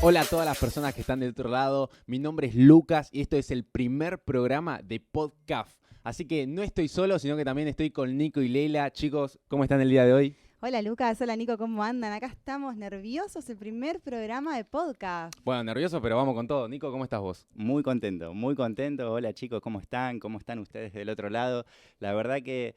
Hola a todas las personas que están del otro lado, mi nombre es Lucas y esto es el primer programa de Podcast. Así que no estoy solo, sino que también estoy con Nico y Leila. Chicos, ¿cómo están el día de hoy? Hola Lucas, hola Nico, ¿cómo andan? Acá estamos nerviosos, el primer programa de podcast. Bueno, nervioso, pero vamos con todo. Nico, ¿cómo estás vos? Muy contento, muy contento. Hola chicos, ¿cómo están? ¿Cómo están ustedes del otro lado? La verdad que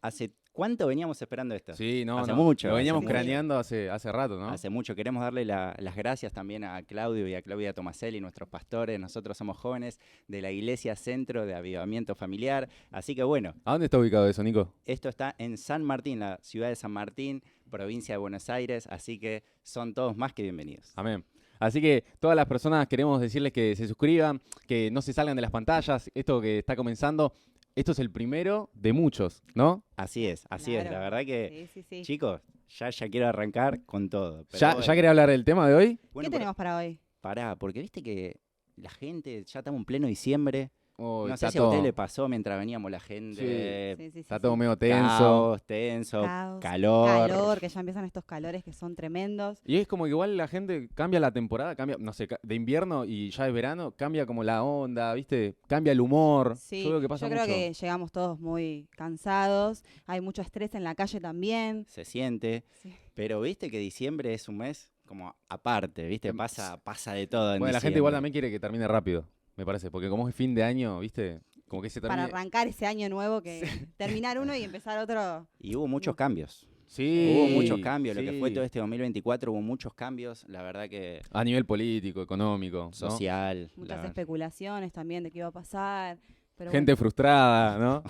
¿hace cuánto veníamos esperando esto? Sí, hace mucho. Lo veníamos hace mucho. craneando hace rato, ¿no? Hace mucho. Queremos darle las gracias también a Claudio y a Claudia Tomaselli, nuestros pastores. Nosotros somos jóvenes de la Iglesia Centro de Avivamiento Familiar. Así que bueno, ¿A dónde está ubicado eso, Nico? esto está en San Martín, la ciudad de San Martín, provincia de Buenos Aires. Así que son todos más que bienvenidos. Amén. Así que todas las personas queremos decirles que se suscriban, que no se salgan de las pantallas. Esto que está comenzando, esto es el primero de muchos, ¿no? Así es. Claro. La verdad que, Sí. chicos, ya quiero arrancar con todo. Pero ¿Ya bueno. querés hablar del tema de hoy? Bueno, ¿Qué tenemos para hoy? Pará, porque viste que la gente, ya estamos en pleno diciembre. Oh, No sé está si a usted todo- le pasó mientras veníamos la gente. Sí. Está todo medio tenso. Caos, tenso, Caos, calor. que ya empiezan estos calores que son tremendos. Y es como que igual la gente cambia la temporada, cambia, no sé, de invierno y ya es verano, cambia como la onda, ¿viste? Cambia el humor. Sí, Yo veo que pasa yo creo mucho. que llegamos todos muy cansados, hay mucho estrés en la calle también. Se siente. Sí. Pero viste que diciembre es un mes como aparte, ¿viste? Pasa de todo en Bueno, la gente igual diciembre. también quiere que termine rápido, me parece, porque como es fin de año, ¿viste? Como que se Para termine. arrancar ese año nuevo, que terminar uno y empezar otro. Y hubo muchos cambios. Sí. Hubo muchos cambios. Lo que sí. fue todo este 2024 hubo muchos cambios. La verdad que A nivel político, económico, ¿no? social. Muchas la- especulaciones también de qué iba a pasar. Pero Gente frustrada, ¿no?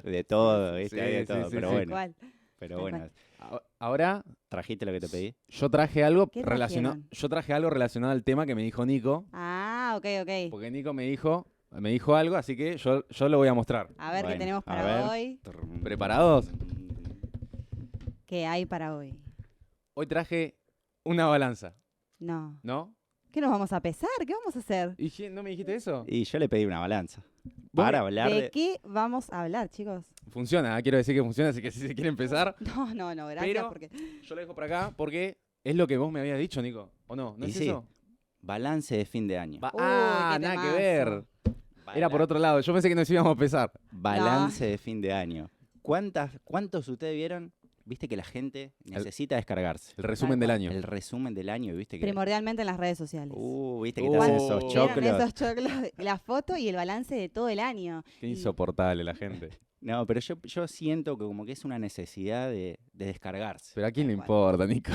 de todo, ¿viste? Sí, Hay de sí, todo. sí, pero sí. bueno, ¿cuál? pero Tal bueno. cual. Ahora ¿Trajiste lo que te pedí? yo traje algo ¿Qué relacionado. trajeron? Yo traje algo relacionado al tema que me dijo Nico, Ah, ok. porque Nico me dijo algo, así que yo lo voy a mostrar. A ver qué Bueno, tenemos a para ver. hoy. ¿Preparados? ¿Qué hay para hoy? Hoy traje una balanza, No. ¿no? ¿Qué nos vamos a pesar? ¿Qué vamos a hacer? ¿Y no me dijiste eso? Y yo le pedí una balanza. Vos Para me- hablar ¿De de... qué vamos a hablar, chicos? Funciona, quiero decir que funciona, así que si se quiere empezar, No, gracias. Pero- porque yo lo dejo por acá porque es lo que vos me habías dicho, Nico. ¿O no? ¿No Y es sí. eso? Balance de fin de año. Uy, Ah, qué nada que temazo. ver. Era por otro lado. Yo pensé que nos íbamos a pesar. Balance de fin de año. ¿Cuántos ustedes vieron? Viste que la gente necesita descargarse. El resumen del cual. año. El resumen del año, viste que... primordialmente en las redes sociales. Viste que te hacen esos Oh. ¿Vieron choclos. esos choclos? La foto y el balance de todo el año. Qué Y- insoportable la gente. No, pero yo siento que como que es una necesidad de descargarse. Pero a quién le Tal cual. importa, Nico.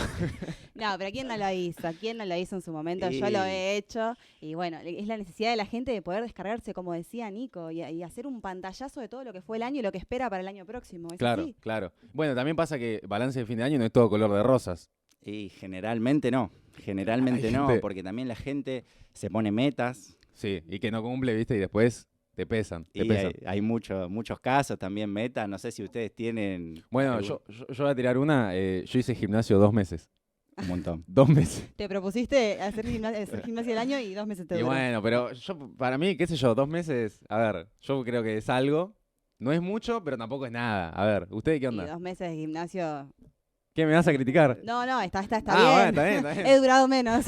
No, pero ¿quién no lo hizo? ¿Quién no lo hizo en su momento? Yo lo he hecho. Y bueno, es la necesidad de la gente de poder descargarse, como decía Nico, y hacer un pantallazo de todo lo que fue el año y lo que espera para el año próximo. ¿Es Claro, así? claro. Bueno, también pasa que balance de fin de año no es todo color de rosas. Y generalmente no. Generalmente Hay no, gente- porque también la gente se pone metas. Sí, y que no cumple, ¿viste? Y después te pesan. Te Y pesan. hay muchos casos también metas. No sé si ustedes tienen... Bueno, algún- yo voy a tirar una. Yo hice gimnasio 2 meses. Un montón. 2 meses. Te propusiste hacer gimnasia del año y 2 meses te Y duró. bueno, pero para mí, qué sé yo, 2 meses, a ver, yo creo que es algo. No es mucho, pero tampoco es nada. A ver, ¿ustedes qué Y onda? 2 meses de gimnasio. ¿Qué me vas a criticar? No, está bien. Bueno, está bien, está bien. He durado menos.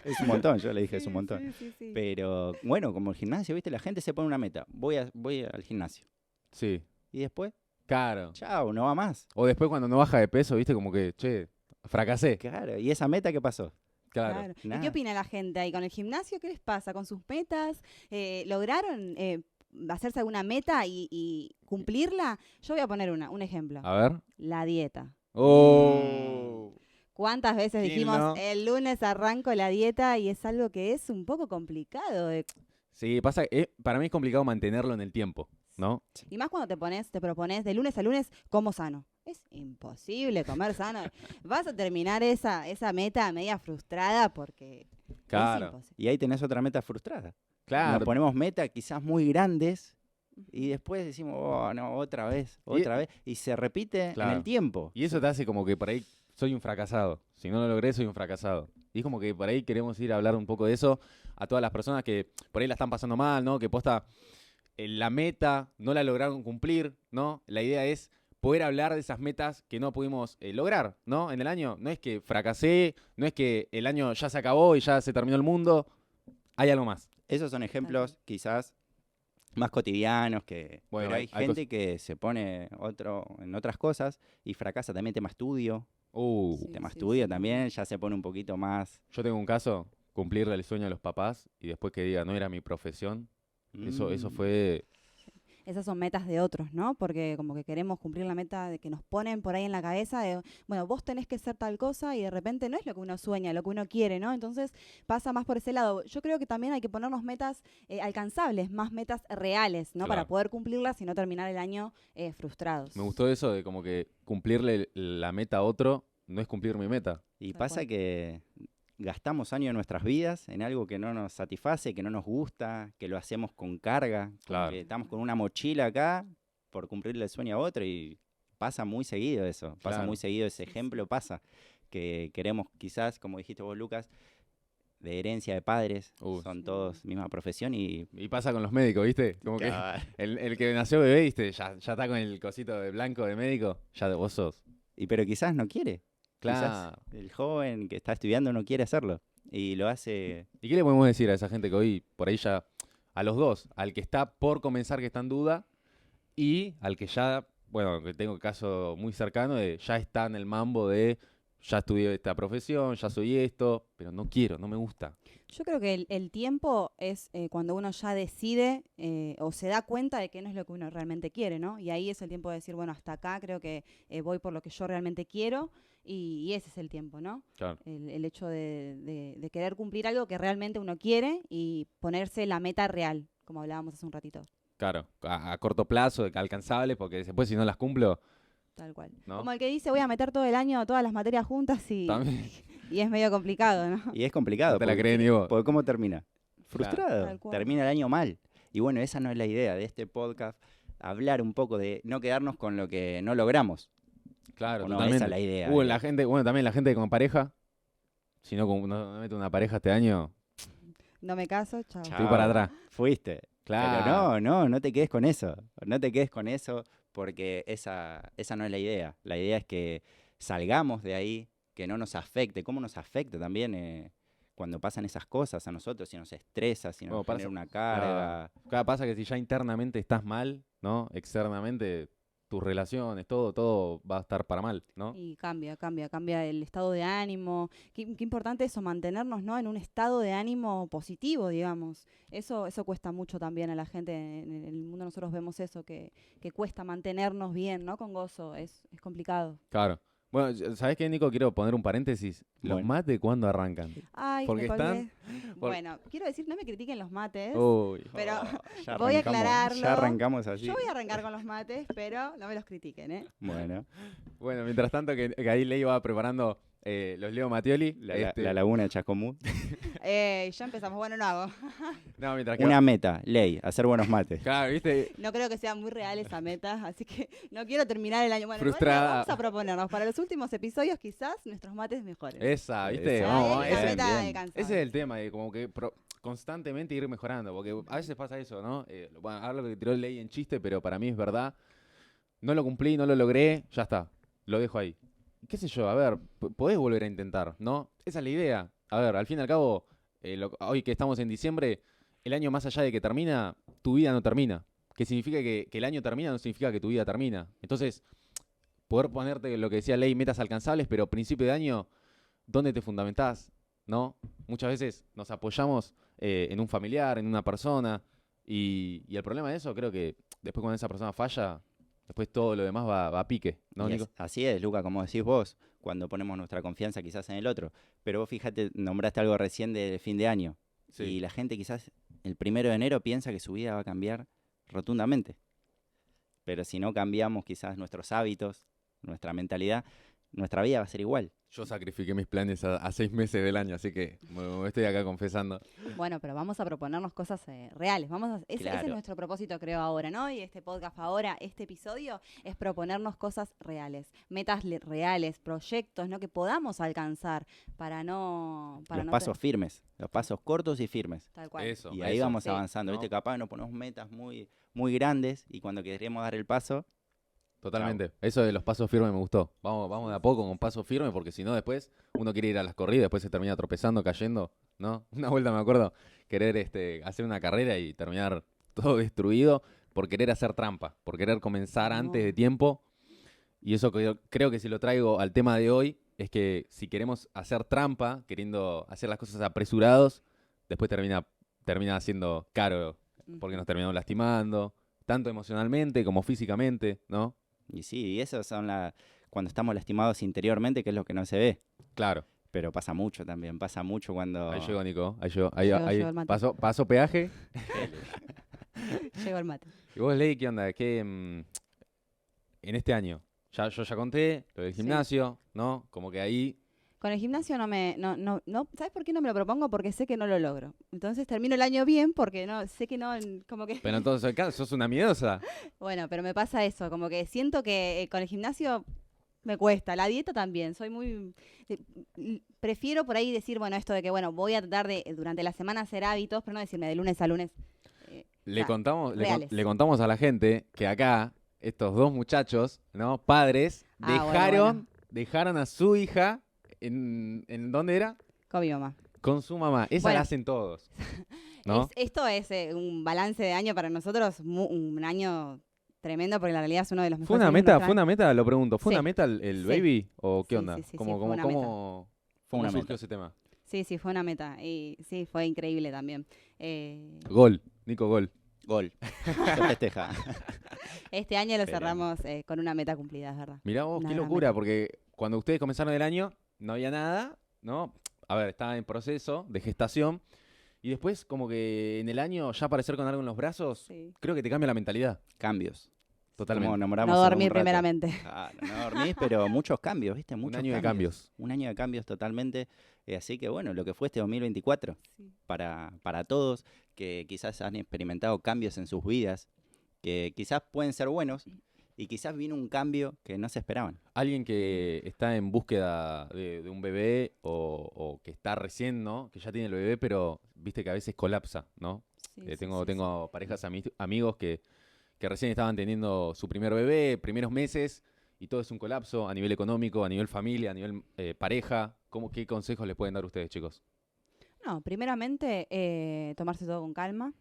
Es un montón, yo le dije, es un montón. Sí. Pero bueno, como el gimnasio, ¿viste? La gente se pone una meta. Voy al gimnasio. Sí, Y después, claro. chao, no va más. O después cuando no baja de peso, viste, como que, che, fracasé. Claro, ¿y esa meta qué pasó? Claro. ¿Y Nada. qué opina la gente ahí con el gimnasio? ¿Qué les pasa con sus metas? ¿Lograron hacerse alguna meta y cumplirla? Yo voy a poner un ejemplo. A ver. La dieta. Oh. ¿Cuántas veces ¿Quién dijimos, no? el lunes arranco la dieta y es algo que es un poco complicado? Sí, pasa, para mí es complicado mantenerlo en el tiempo, ¿no? Y más cuando te propones de lunes a lunes, como sano. Es imposible comer sano. Vas a terminar esa meta media frustrada porque Claro. es imposible. Y ahí tenés otra meta frustrada. Claro. Nos ponemos metas quizás muy grandes y después decimos, oh, no, otra vez. Y se repite en Claro. el tiempo. Y eso te hace como que por ahí soy un fracasado. Si no lo logré, soy un fracasado. Y es como que por ahí queremos ir a hablar un poco de eso a todas las personas que por ahí la están pasando mal, ¿no? Que posta la meta no la lograron cumplir, ¿no? La idea es poder hablar de esas metas que no pudimos lograr, ¿no? En el año. No es que fracasé, no es que el año ya se acabó y ya se terminó el mundo. Hay algo más. Esos son ejemplos quizás más cotidianos Bueno, pero hay hay gente que se pone en otras cosas y fracasa también tema estudio. Sí, Tema sí, estudio sí. también ya se pone un poquito más. Yo tengo un caso, cumplirle el sueño a los papás y después que diga, no era mi profesión. Eso mm, fue... Esas son metas de otros, ¿no? Porque como que queremos cumplir la meta de que nos ponen por ahí en la cabeza de, bueno, vos tenés que ser tal cosa y de repente no es lo que uno sueña, lo que uno quiere, ¿no? Entonces pasa más por ese lado. Yo creo que también hay que ponernos metas alcanzables, más metas reales, ¿no? Para Claro. poder cumplirlas y no terminar el año frustrados. Me gustó eso de como que cumplirle la meta a otro no es cumplir mi meta. Y Tal pasa cual. que gastamos años de nuestras vidas en algo que no nos satisface, que no nos gusta, que lo hacemos con carga, como Claro. que estamos con una mochila acá por cumplirle el sueño a otro y pasa muy seguido eso, pasa Claro. muy seguido ese Sí, ejemplo, pasa que queremos quizás, como dijiste vos Lucas, de herencia de padres, son Sí. todos misma profesión y Y pasa con los médicos, ¿viste? Como que el que nació bebé, ¿viste? Ya está con el cosito de blanco de médico. Ya vos sos. pero quizás no quiere. Quizás Claro. el joven que está estudiando no quiere hacerlo y lo hace. ¿Y qué le podemos decir a esa gente que hoy, por ahí ya, a los dos, al que está por comenzar que está en duda y al que ya, bueno, que tengo caso muy cercano de ya está en el mambo de ya estudié esta profesión, ya soy esto, pero no quiero, no me gusta. Yo creo que el tiempo es cuando uno ya decide o se da cuenta de que no es lo que uno realmente quiere, ¿no? Y ahí es el tiempo de decir, bueno, hasta acá creo que voy por lo que yo realmente quiero y ese es el tiempo, ¿no? Claro. El hecho de querer cumplir algo que realmente uno quiere y ponerse la meta real, como hablábamos hace un ratito, Claro, a corto plazo, alcanzable, porque después si no las cumplo, tal cual. ¿no? Como el que dice, voy a meter todo el año todas las materias juntas También y es medio complicado, ¿no? Y es complicado. no te la porque- crees ni vos. Porque ¿cómo termina? Frustrado. Tal cual. Termina el año mal. Y bueno, esa no es la idea de este podcast. Hablar un poco de no quedarnos con lo que no logramos. Claro, O no, totalmente. esa es la idea. La gente, bueno, también la gente con pareja, si no, no mete una pareja este año, No me caso, chao. estoy para atrás. Fuiste. Claro. Pero no te quedes con eso. No te quedes con eso porque esa no es la idea. La idea es que salgamos de ahí, que no nos afecte. ¿Cómo nos afecta también cuando pasan esas cosas a nosotros? Si nos estresa, si nos Bueno, genera una carga. Cada pasa que si ya internamente estás mal, ¿no? Externamente, tus relaciones, todo va a estar para mal, ¿no? Y cambia el estado de ánimo. Qué importante eso, mantenernos, ¿no? En un estado de ánimo positivo, digamos. Eso cuesta mucho también a la gente. En el mundo nosotros vemos eso, que cuesta mantenernos bien, ¿no? Con gozo. Es complicado. Claro. Bueno, ¿sabés qué, Nico? Quiero poner un paréntesis. ¿Los Bueno. mates cuándo arrancan? Ay, Porque me colgué. están- Bueno, quiero decir, no me critiquen los mates. Uy. Pero Ya voy a arrancamos- aclararlo. Ya arrancamos así. Yo voy a arrancar con los mates, pero no me los critiquen, ¿eh? Bueno, Bueno, mientras tanto que ahí Ley va preparando los Leo Mattioli. la laguna de Chascomús. Ya empezamos. Bueno, no hago. No, mientras que... Una meta, ley, hacer buenos mates. Claro, ¿viste? No creo que sea muy real esa meta, así que no quiero terminar el año. Bueno, igual Frustrada. vamos a proponernos para los últimos episodios quizás nuestros mates mejoren. Esa, ¿viste? Esa. Vamos, Ahí la ese, meta bien. alcanzable. ese es el tema, de como que constantemente ir mejorando, porque a veces pasa eso, ¿no? Bueno, ahora lo que tiró Ley en chiste, pero para mí es verdad. No lo cumplí, no lo logré, ya está, lo dejo ahí. ¿Qué sé yo? A ver, podés volver a intentar, ¿no? Esa es la idea. A ver, al fin y al cabo, hoy que estamos en diciembre, el año más allá de que termina, tu vida no termina. Que significa que el año termina no significa que tu vida termina. Entonces, poder ponerte lo que decía Ley, metas alcanzables, pero principio de año, ¿dónde te fundamentás? ¿No? Muchas veces nos apoyamos en un familiar, en una persona, y el problema de eso, creo que después cuando esa persona falla, después todo lo demás va a pique, ¿no, Y Nico? así es, Luca, como decís vos, cuando ponemos nuestra confianza quizás en el otro. Pero vos fíjate, nombraste algo recién de fin de año. Sí. Y la gente quizás el 1 de enero piensa que su vida va a cambiar rotundamente. Pero si no cambiamos quizás nuestros hábitos, nuestra mentalidad, nuestra vida va a ser igual. Yo sacrifiqué mis planes a 6 meses del año, así que me estoy acá confesando. Bueno, pero vamos a proponernos cosas reales. Ese es Claro. nuestro propósito, creo, ahora, ¿no? Y este podcast ahora, este episodio, es proponernos cosas reales, metas reales, proyectos, ¿no? Que podamos alcanzar para no... Para Los no pasos firmes, los pasos cortos y firmes. Tal cual. Eso. Y ahí eso. vamos sí. avanzando. ¿No? ¿Viste? Capaz nos ponemos metas muy, muy grandes y cuando queremos dar el paso, Totalmente. Eso de los pasos firmes me gustó. Vamos de a poco con pasos firmes, porque si no después uno quiere ir a las corridas, después se termina tropezando, cayendo, ¿no? Una vuelta me acuerdo querer hacer una carrera y terminar todo destruido por querer hacer trampa, por querer comenzar antes de tiempo. Y eso creo que si lo traigo al tema de hoy, es que si queremos hacer trampa, queriendo hacer las cosas apresurados, después termina siendo caro, porque nos terminamos lastimando, tanto emocionalmente como físicamente, ¿no? Y sí, y eso son cuando estamos lastimados interiormente, que es lo que no se ve. Claro. Pero pasa mucho también, pasa mucho cuando... Ahí llegó Nico, ahí Llegó el mate. paso peaje. Llegó el mate. ¿Y vos, Ley, qué onda? En este año, yo ya conté lo del Sí. gimnasio, ¿no? Como que ahí, Con el gimnasio no, ¿sabes por qué no me lo propongo? Porque sé que no lo logro. Entonces termino el año bien porque sé que no, como que... pero entonces acá sos una miedosa. Bueno, pero me pasa eso, como que siento que con el gimnasio me cuesta, la dieta también, soy muy... prefiero por ahí decir, bueno, esto de que, bueno, voy a tratar de durante la semana hacer hábitos, pero no decirme de lunes a lunes. Le contamos reales. le contamos a la gente que acá estos dos muchachos, ¿no? Padres, Bueno. dejaron a su hija ¿en dónde era? Con mi mamá. Con su mamá. Esa Bueno. la hacen todos, ¿no? Esto es un balance de año para nosotros, un año tremendo, porque en la realidad es uno de los ¿Fue mejores una años de meta? nuestra- ¿Fue una meta? Lo pregunto. ¿Fue Sí. una meta el Sí. baby o qué Sí, onda? sí, sí, ¿Cómo, fue una cómo Fue una surgió meta. ese tema? Sí, fue una meta. Y sí, fue increíble también. Gol, Nico, gol. Gol. Se festeja. Este año lo Pero- cerramos con una meta cumplida, es verdad. Mirá vos, Una qué gran locura, meta. porque cuando ustedes comenzaron el año no había nada, ¿no? A ver, estaba en proceso de gestación y después como que en el año ya aparecer con algo en los brazos, Sí. creo que te cambia la mentalidad, Cambios. totalmente. Como nombramos No hace un dormir rato. primeramente. Claro, no dormís, pero muchos cambios, ¿viste? Un Muchos año de cambios. Un año de cambios totalmente. Así que bueno, lo que fue este 2024 Sí. para todos que quizás han experimentado cambios en sus vidas, que quizás pueden ser buenos y quizás vino un cambio que no se esperaban. Alguien que está en búsqueda de un bebé o que está recién, ¿no? Que ya tiene el bebé, pero viste que a veces colapsa, ¿no? Sí, sí, Tengo sí, parejas, amigos que recién estaban teniendo su primer bebé, primeros meses, y todo es un colapso a nivel económico, a nivel familia, a nivel pareja. ¿Qué consejos les pueden dar ustedes, chicos? No, primeramente tomarse todo con calma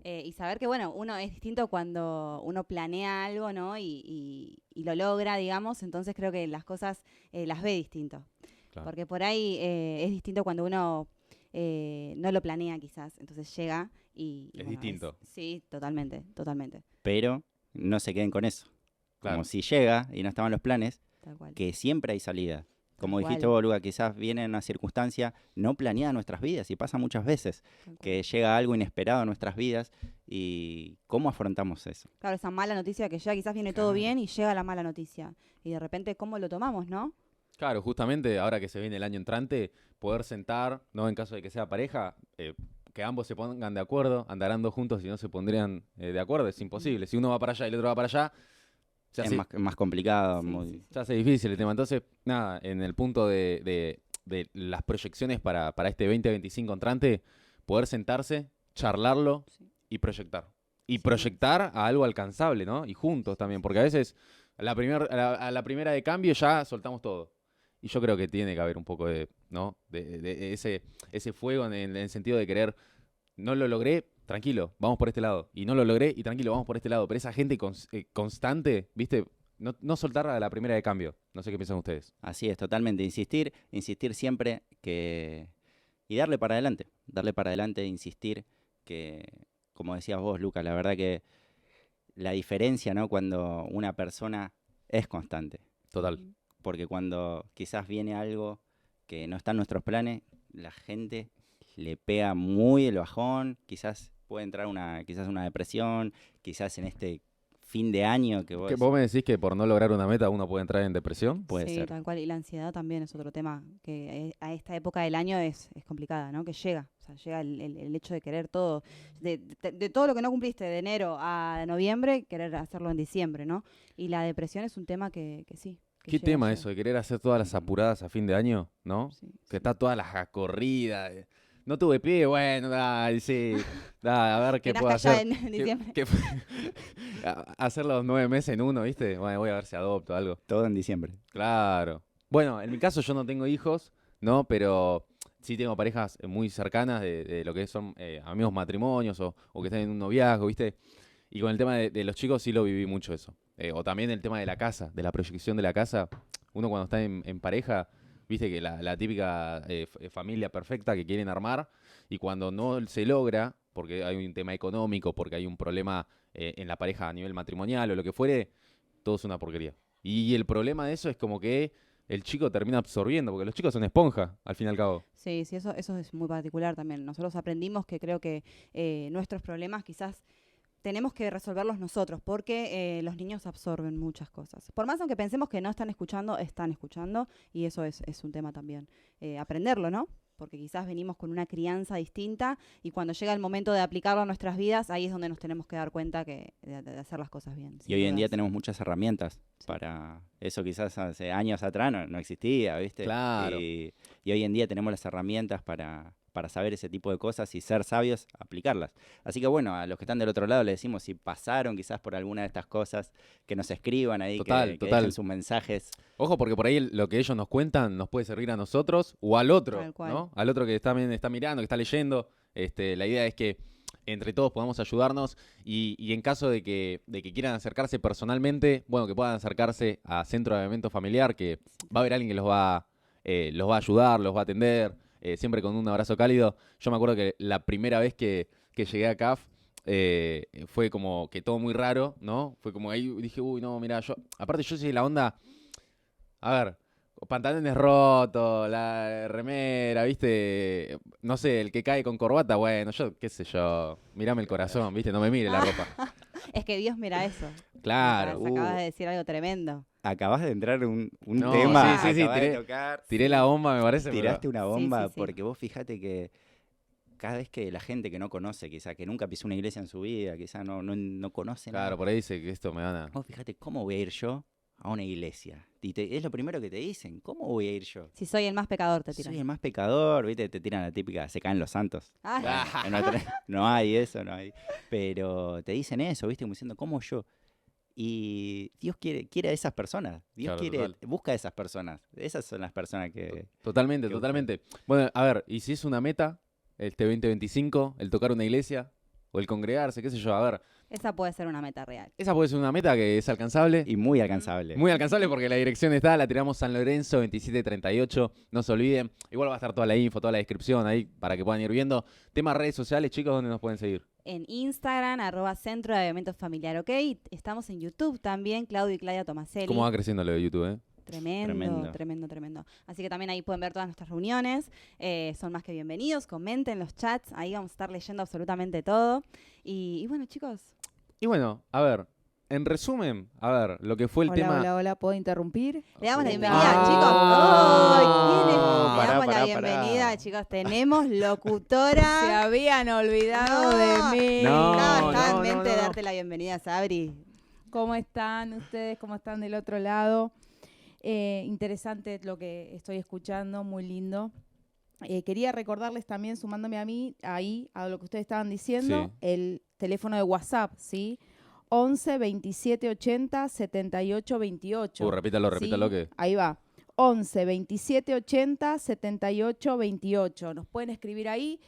y saber que, bueno, uno es distinto cuando uno planea algo, ¿no? Y lo logra, digamos, entonces creo que las cosas las ve distinto. Claro. Porque por ahí es distinto cuando uno no lo planea quizás, entonces llega y Es bueno, distinto. sí, totalmente, totalmente, Pero no se queden con eso. Claro. Como si llega y no estaban los planes, tal cual. que siempre hay salida. Como Tal dijiste cual. vos, Luca, quizás viene una circunstancia no planeada en nuestras vidas y pasa muchas veces Tal cual. que llega algo inesperado en nuestras vidas y ¿cómo afrontamos eso? Claro, esa mala noticia que llega, quizás viene todo Claro. bien y llega la mala noticia. Y de repente, ¿cómo lo tomamos, no? Claro, justamente ahora que se viene el año entrante, poder sentar, ¿no? En caso de que sea pareja, que ambos se pongan de acuerdo, andarán dos juntos y no se pondrían de acuerdo, es imposible. Si uno va para allá y el otro va para allá, se Es hace, más complicado. Sí, muy... sí, sí. se hace difícil el tema. Entonces, nada, en el punto de las proyecciones para este 2025 entrante, poder sentarse, charlarlo Sí. y proyectar. Y Sí. proyectar a algo alcanzable, ¿no? Y juntos también, porque a veces a la primera de cambio ya soltamos todo. Y yo creo que tiene que haber un poco de, ¿no? de ese fuego en el sentido de querer, no lo logré, tranquilo, vamos por este lado. Y no lo logré, y tranquilo, vamos por este lado. Pero esa gente constante, ¿viste? No soltar a la primera de cambio. No sé qué piensan ustedes. Así es, totalmente. Insistir siempre y darle para adelante, insistir que, como decías vos, Lucas, la verdad que la diferencia, ¿no? Cuando una persona es constante. Total. Porque cuando quizás viene algo que no está en nuestros planes, la gente le pega muy el bajón, quizás puede entrar quizás una depresión, quizás en este fin de año que vos... ¿Vos me decís que por no lograr una meta uno puede entrar en depresión? Puede Sí, ser. tal cual. Y la ansiedad también es otro tema que a esta época del año es complicada, ¿no? Que llega. O sea, llega el hecho de querer todo. De todo lo que no cumpliste de enero a noviembre, querer hacerlo en diciembre, ¿no? Y la depresión es un tema que sí. Que ¿Qué llega, tema llega. eso de querer hacer todas las apuradas a fin de año, no? Sí, Que sí. está todas las corridas. No tuve pie, bueno, dale, sí. Dale, a ver qué Que puedo nazca ya hacer. en diciembre. hacer los 9 meses en uno, ¿viste? Bueno, voy a ver si adopto algo. Todo en diciembre. Claro. Bueno, en mi caso yo no tengo hijos, ¿no? Pero sí tengo parejas muy cercanas de lo que son amigos matrimonios o que están en un noviazgo, ¿viste? Y con el tema de los chicos sí lo viví mucho eso. O también el tema de la casa, de la proyección de la casa. Uno cuando está en pareja, viste que la típica familia perfecta que quieren armar, y cuando no se logra, porque hay un tema económico, porque hay un problema en la pareja a nivel matrimonial o lo que fuere, todo es una porquería. Y el problema de eso es como que el chico termina absorbiendo, porque los chicos son esponja, al fin y al cabo. Sí, sí, eso es muy particular también. Nosotros aprendimos que creo que nuestros problemas quizás tenemos que resolverlos nosotros, porque los niños absorben muchas cosas. Por más aunque pensemos que no están escuchando, y eso es un tema también. Aprenderlo, ¿no? Porque quizás venimos con una crianza distinta y cuando llega el momento de aplicarlo a nuestras vidas, ahí es donde nos tenemos que dar cuenta de hacer las cosas bien. Y hoy en día dudas. tenemos muchas herramientas para eso. Quizás hace años atrás no existía, ¿viste? Claro. Y hoy en día tenemos las herramientas para saber ese tipo de cosas y ser sabios, aplicarlas. Así que bueno, a los que están del otro lado les decimos, si pasaron quizás por alguna de estas cosas, que nos escriban ahí, que Total. dejen sus mensajes. Ojo, porque por ahí lo que ellos nos cuentan nos puede servir a nosotros o al otro, Tal cual. ¿no? Al otro que también está mirando, que está leyendo. La idea es que entre todos podamos ayudarnos y en caso de que quieran acercarse personalmente, bueno, que puedan acercarse a Centro de Evento Familiar, que va a haber alguien que los va a ayudar, los va a atender, siempre con un abrazo cálido. Yo me acuerdo que la primera vez que llegué a CAF, fue como que todo muy raro, ¿no? Fue como ahí dije, uy, no, mira, aparte yo soy la onda, a ver, pantalones rotos, la remera, ¿viste? No sé, el que cae con corbata, bueno, yo, qué sé yo, mirame el corazón, ¿viste? No me mire la ropa. Es que Dios mira eso. Claro, Acabas de decir algo tremendo. Acabas de entrar un No, tema, sí, acabas de tiré- tocar. tiré la bomba, me parece. Tiraste una bomba sí. porque vos fíjate que cada vez que la gente que no conoce, quizá que nunca pisó una iglesia en su vida, quizá no conoce Claro, nada. por ahí dice que esto me van a... Vos fíjate, ¿cómo voy a ir yo a una iglesia? Es lo primero que te dicen, ¿cómo voy a ir yo? Si soy el más pecador, te tiran. Soy el más pecador, ¿viste? Te tiran la típica, se caen los santos. Ah, No hay eso, no hay. Pero te dicen eso, ¿viste? Como diciendo, ¿cómo yo? Y Dios quiere a esas personas. Dios Claro, busca a esas personas. Esas son las personas que... Totalmente, que totalmente. Bueno, a ver, ¿y si es una meta, este 2025, el tocar una iglesia o el congregarse, qué sé yo? A ver, esa puede ser una meta real. esa puede ser una meta que es alcanzable. Y muy alcanzable. Muy alcanzable porque la dirección está, la tiramos San Lorenzo 2738, no se olviden. Igual va a estar toda la info, toda la descripción ahí para que puedan ir viendo. Temas redes sociales, chicos, ¿dónde nos pueden seguir? En Instagram, @Centro de Avivamiento Familiar, ¿ok? Estamos en YouTube también, Claudio y Claudia Tomaselli. ¿Cómo va creciendo lo de YouTube, eh? Tremendo. Así que también ahí pueden ver todas nuestras reuniones. Son más que bienvenidos. Comenten los chats. Ahí vamos a estar leyendo absolutamente todo. Y bueno, chicos. Y bueno, a ver, en resumen, a ver, lo que fue el tema... Hola, ¿puedo interrumpir? Le damos la Ah. bienvenida, chicos. ¡Ay! ¿Quién es? Le Pará, damos la pará, bienvenida, pará. chicos. Tenemos Se locutora. habían olvidado No. de mí. No. Estaba en no, mente no. darte la bienvenida, Sabri. ¿Cómo están ustedes? ¿Cómo están del otro lado? Interesante lo que estoy escuchando, muy lindo. Quería recordarles también, sumándome a mí, ahí, a lo que ustedes estaban diciendo, Sí. el teléfono de WhatsApp, ¿sí? 11 27 80 78 28. Repítalo ¿sí? que... Ahí va. 11 27 80 78 28. Nos pueden escribir ahí.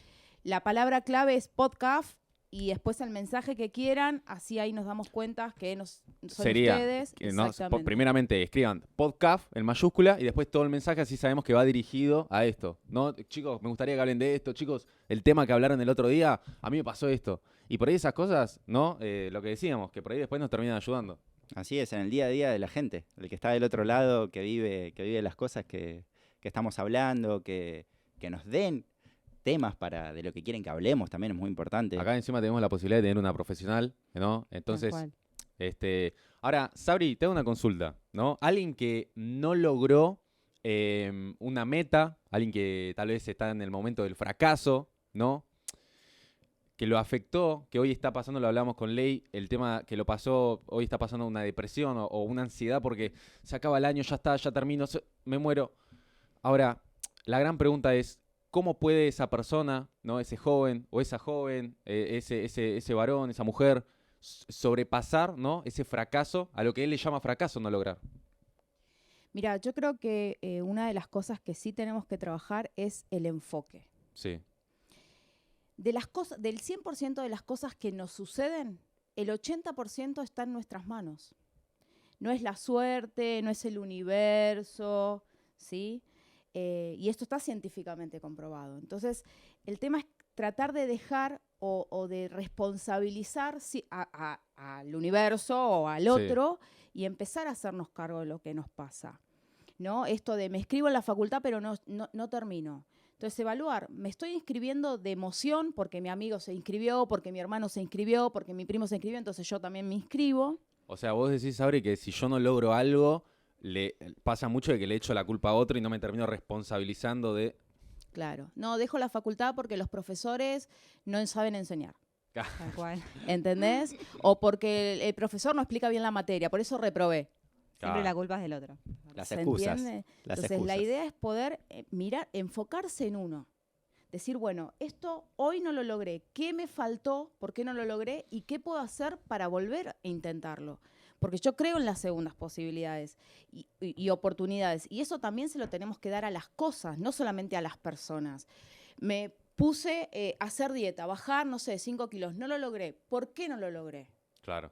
La palabra clave es podcast y después el mensaje que quieran. Así ahí nos damos cuenta que son Sería, ustedes. Exactamente. primeramente escriban podcast en mayúscula y después todo el mensaje, así sabemos que va dirigido a esto. ¿No? Chicos, me gustaría que hablen de esto. Chicos, el tema que hablaron el otro día, a mí me pasó esto. Y por ahí esas cosas, ¿no? Lo que decíamos, que por ahí después nos terminan ayudando. Así es, en el día a día de la gente, el que está del otro lado, que vive las cosas que estamos hablando, que nos den temas de lo que quieren que hablemos, también es muy importante. Acá encima tenemos la posibilidad de tener una profesional, ¿no? Entonces, Tal ahora, Sabri, te hago una consulta, ¿no? Alguien que no logró una meta, alguien que tal vez está en el momento del fracaso, ¿no? Que lo afectó, que hoy está pasando, lo hablamos con Ley, el tema que lo pasó, hoy está pasando una depresión o una ansiedad porque se acaba el año, ya está, ya termino, me muero. Ahora, la gran pregunta es, ¿cómo puede esa persona, ¿no? Ese joven o esa joven, ese varón, esa mujer, sobrepasar, ¿no? Ese fracaso, a lo que él le llama fracaso no lograr. Mira, yo creo que una de las cosas que sí tenemos que trabajar es el enfoque. Sí, De las cosas, del 100% de las cosas que nos suceden, el 80% está en nuestras manos. No es la suerte, no es el universo, ¿sí? Y esto está científicamente comprobado. Entonces, el tema es tratar de dejar o de responsabilizar al universo o al Sí. otro y empezar a hacernos cargo de lo que nos pasa, ¿no? Esto de me inscribo en la facultad pero no termino. Entonces, evaluar, me estoy inscribiendo de emoción porque mi amigo se inscribió, porque mi hermano se inscribió, porque mi primo se inscribió, entonces yo también me inscribo. o sea, vos decís, Sabri, que si yo no logro algo, le pasa mucho de que le echo la culpa a otro y no me termino responsabilizando de... Claro, no, dejo la facultad porque los profesores no saben enseñar, Tal cual. ¿entendés? O porque el profesor no explica bien la materia, por eso reprobé. Siempre Claro. la culpa es del otro. Las ¿Se excusas. entiende? Las Entonces, excusas. la idea es poder mirar, enfocarse en uno. Decir, bueno, esto hoy no lo logré. ¿Qué me faltó? ¿Por qué no lo logré? ¿Y qué puedo hacer para volver a intentarlo? Porque yo creo en las segundas posibilidades y oportunidades. Y eso también se lo tenemos que dar a las cosas, no solamente a las personas. Me puse a hacer dieta, bajar, no sé, 5 kilos. No lo logré. ¿Por qué no lo logré? Claro.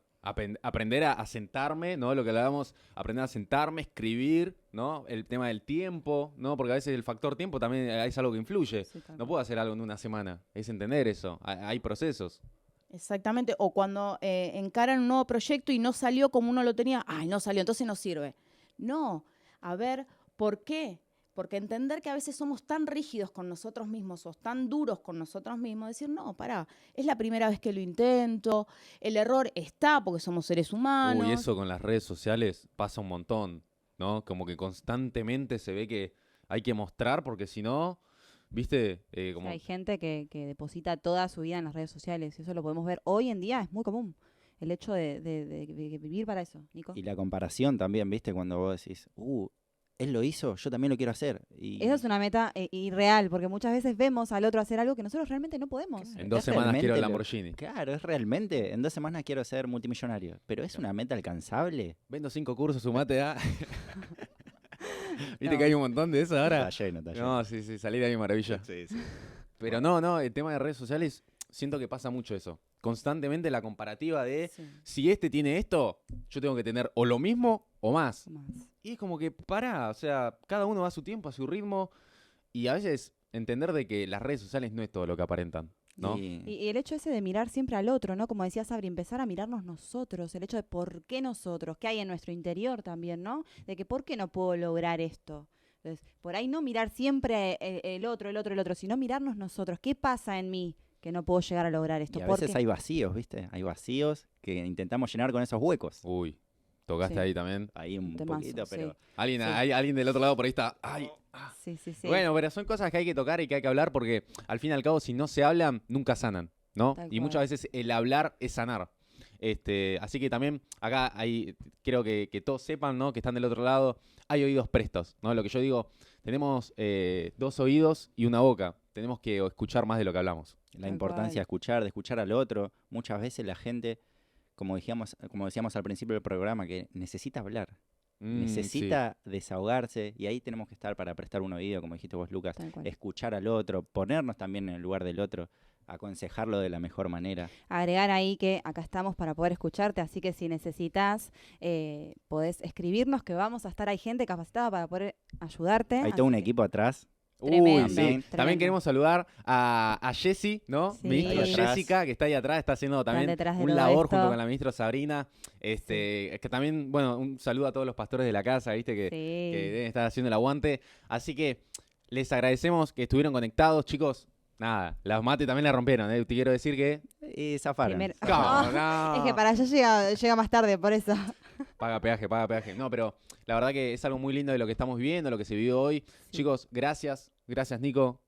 Aprender a sentarme, ¿no? Lo que hablábamos, aprender a sentarme, escribir, ¿no? El tema del tiempo, ¿no? Porque a veces el factor tiempo también es algo que influye. Sí, tal No cual. puedo hacer algo en una semana. Es entender eso. Hay procesos. Exactamente. O cuando encaran un nuevo proyecto y no salió como uno lo tenía, ay, no salió, entonces no sirve. No, a ver, ¿por qué? Porque entender que a veces somos tan rígidos con nosotros mismos o tan duros con nosotros mismos, decir, no, pará, es la primera vez que lo intento, el error está porque somos seres humanos. Uy, eso con las redes sociales pasa un montón, ¿no? Como que constantemente se ve que hay que mostrar porque si no, ¿viste? O sea, Como... hay gente que deposita toda su vida en las redes sociales. Eso lo podemos ver hoy en día, es muy común. El hecho de vivir para eso, Nico. Y la comparación también, ¿viste? Cuando vos decís, él lo hizo, yo también lo quiero hacer. Y Esa es una meta irreal, porque muchas veces vemos al otro hacer algo que nosotros realmente no podemos. Claro. En 2 Es semanas quiero el realmente lo- Lamborghini. Claro, es realmente, en 2 semanas quiero ser multimillonario. Pero es una meta alcanzable. Vendo 5 cursos, sumate a... ¿Viste No. que hay un montón de eso ahora? Está lleno, está lleno. No, sí, sí, salir de ahí maravilla. Sí, sí. Pero no, el tema de redes sociales, siento que pasa mucho eso. Constantemente la comparativa de, Sí, si este tiene esto, yo tengo que tener o lo mismo o más. más. Y es como que para, o sea, cada uno va a su tiempo, a su ritmo, y a veces entender de que las redes sociales no es todo lo que aparentan, ¿no? Y el hecho ese de mirar siempre al otro, ¿no? Como decía Sabri, empezar a mirarnos nosotros, el hecho de por qué nosotros, qué hay en nuestro interior también, ¿no? De que por qué no puedo lograr esto. Entonces, por ahí no mirar siempre el otro, sino mirarnos nosotros. ¿Qué pasa en mí que no puedo llegar a lograr esto? Y a ¿Por veces qué? hay vacíos, ¿viste? Hay vacíos que intentamos llenar con esos huecos. Uy, tocaste Sí. ahí también. Ahí un Temazo, poquito, sí. pero Alguien, Sí. hay alguien del otro lado por ahí está. Ay. Sí, sí, sí. Bueno, pero son cosas que hay que tocar y que hay que hablar porque al fin y al cabo si no se hablan, nunca sanan, ¿no? Tal Y muchas cual. veces el hablar es sanar. Así que también acá quiero que todos sepan, ¿no? Que están del otro lado, hay oídos prestos, ¿no? Lo que yo digo, tenemos 2 oídos y una boca. Tenemos que escuchar más de lo que hablamos. la Tal importancia de escuchar al otro. Muchas veces la gente, como decíamos al principio del programa, que necesita hablar, Sí. necesita desahogarse, y ahí tenemos que estar para prestar un oído, como dijiste vos, Lucas, Tal cual. escuchar al otro, ponernos también en el lugar del otro, aconsejarlo de la mejor manera. Agregar ahí que acá estamos para poder escucharte, así que si necesitas, podés escribirnos, que vamos a estar, hay gente capacitada para poder ayudarte. Hay así todo un que- equipo atrás. Tremendo, Uy, sí. tremendo. También queremos saludar a Jessie, ¿no? Sí. Ministra Ahí atrás. Jessica, que está ahí atrás, está haciendo también detrás de un todo labor esto. junto con la ministra Sabrina. Es que también, bueno, un saludo a todos los pastores de la casa, ¿viste? Que Sí. deben estar haciendo el aguante. Así que les agradecemos que estuvieron conectados, chicos. Nada, las mates también la rompieron, ¿eh? Te quiero decir que... Y zafaron. Primero- ¿Cómo? No. Es que para allá llega más tarde, por eso. Paga peaje, paga peaje. No, pero la verdad que es algo muy lindo de lo que estamos viviendo, lo que se vivió hoy. Sí. Chicos, gracias. Gracias, Nico.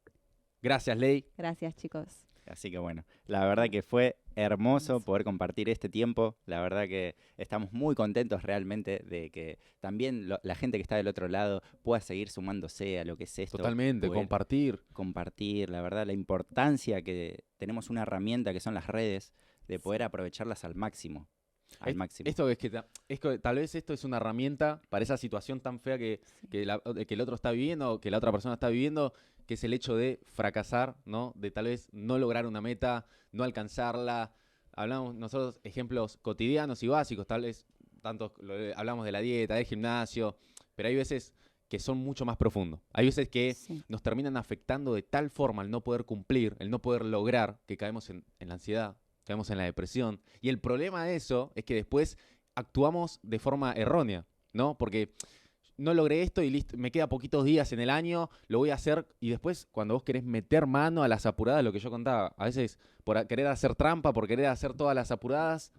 Gracias, Ley. Gracias, chicos. Así que bueno, la verdad que fue hermoso poder compartir este tiempo. La verdad que estamos muy contentos realmente de que también la gente que está del otro lado pueda seguir sumándose a lo que es esto. Totalmente, poder compartir. compartir, la verdad, la importancia que tenemos una herramienta que son las redes, de poder aprovecharlas al máximo. Al máximo. Esto es que tal vez esto es una herramienta para esa situación tan fea que el otro está viviendo, que la otra persona está viviendo, que es el hecho de fracasar, ¿no? De tal vez no lograr una meta, no alcanzarla. Hablamos nosotros ejemplos cotidianos y básicos, tal vez hablamos de la dieta, del gimnasio, pero hay veces que son mucho más profundos. Hay veces que nos terminan afectando de tal forma el no poder cumplir, el no poder lograr, que caemos en la ansiedad, caemos en la depresión. Y el problema de eso es que después actuamos de forma errónea, ¿no? Porque no logré esto y listo, me queda poquitos días en el año, lo voy a hacer. Y después, cuando vos querés meter mano a las apuradas, lo que yo contaba, a veces por querer hacer trampa, por querer hacer todas las apuradas,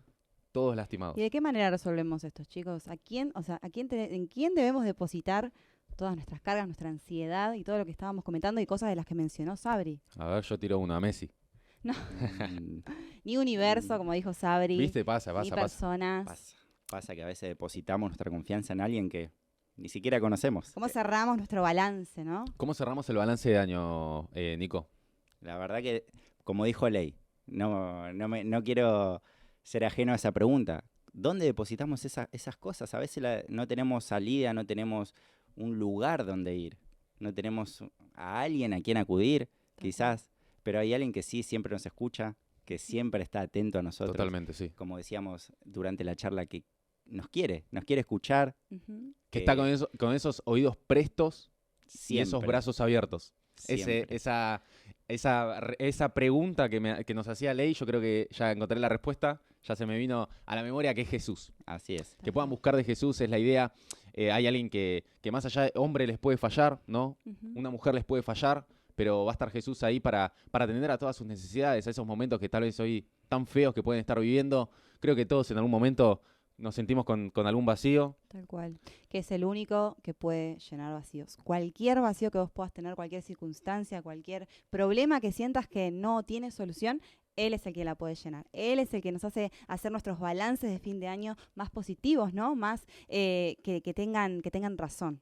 todos lastimados. ¿Y de qué manera resolvemos esto, chicos? ¿En quién debemos depositar todas nuestras cargas, nuestra ansiedad y todo lo que estábamos comentando y cosas de las que mencionó Sabri? A ver, yo tiro uno a Messi. No. Ni universo, como dijo Sabri. ¿Viste? Pasa. Ni personas. Pasa que a veces depositamos nuestra confianza en alguien que ni siquiera conocemos. ¿Cómo cerramos nuestro balance, no? ¿Cómo cerramos el balance de año, Nico? La verdad que, como dijo Ley, no quiero ser ajeno a esa pregunta. ¿Dónde depositamos esas cosas? A veces no tenemos salida, no tenemos un lugar donde ir, no tenemos a alguien a quien acudir, quizás, pero hay alguien que sí siempre nos escucha, que siempre está atento a nosotros. Totalmente, sí. Como decíamos durante la charla, que nos quiere escuchar. Que está con esos oídos prestos y esos brazos abiertos. Esa pregunta que nos hacía Ley, yo creo que ya encontré la respuesta, ya se me vino a la memoria, que es Jesús. Así es. Que puedan buscar de Jesús es la idea. Hay alguien que más allá de hombre les puede fallar, ¿no? Una mujer les puede fallar, pero va a estar Jesús ahí para atender a todas sus necesidades, a esos momentos que tal vez hoy tan feos que pueden estar viviendo. Creo que todos en algún momento nos sentimos con algún vacío. Tal cual. Que es el único que puede llenar vacíos. Cualquier vacío que vos puedas tener, cualquier circunstancia, cualquier problema que sientas que no tiene solución, Él es el que la puede llenar. Él es el que nos hace hacer nuestros balances de fin de año más positivos, ¿no? Más que tengan razón.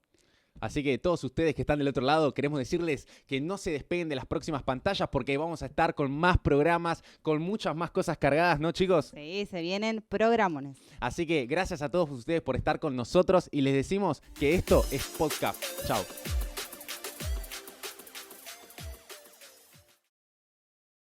Así que todos ustedes que están del otro lado, queremos decirles que no se despeguen de las próximas pantallas porque vamos a estar con más programas, con muchas más cosas cargadas, ¿no, chicos? Sí, se vienen programones. Así que gracias a todos ustedes por estar con nosotros y les decimos que esto es podcast. Chao.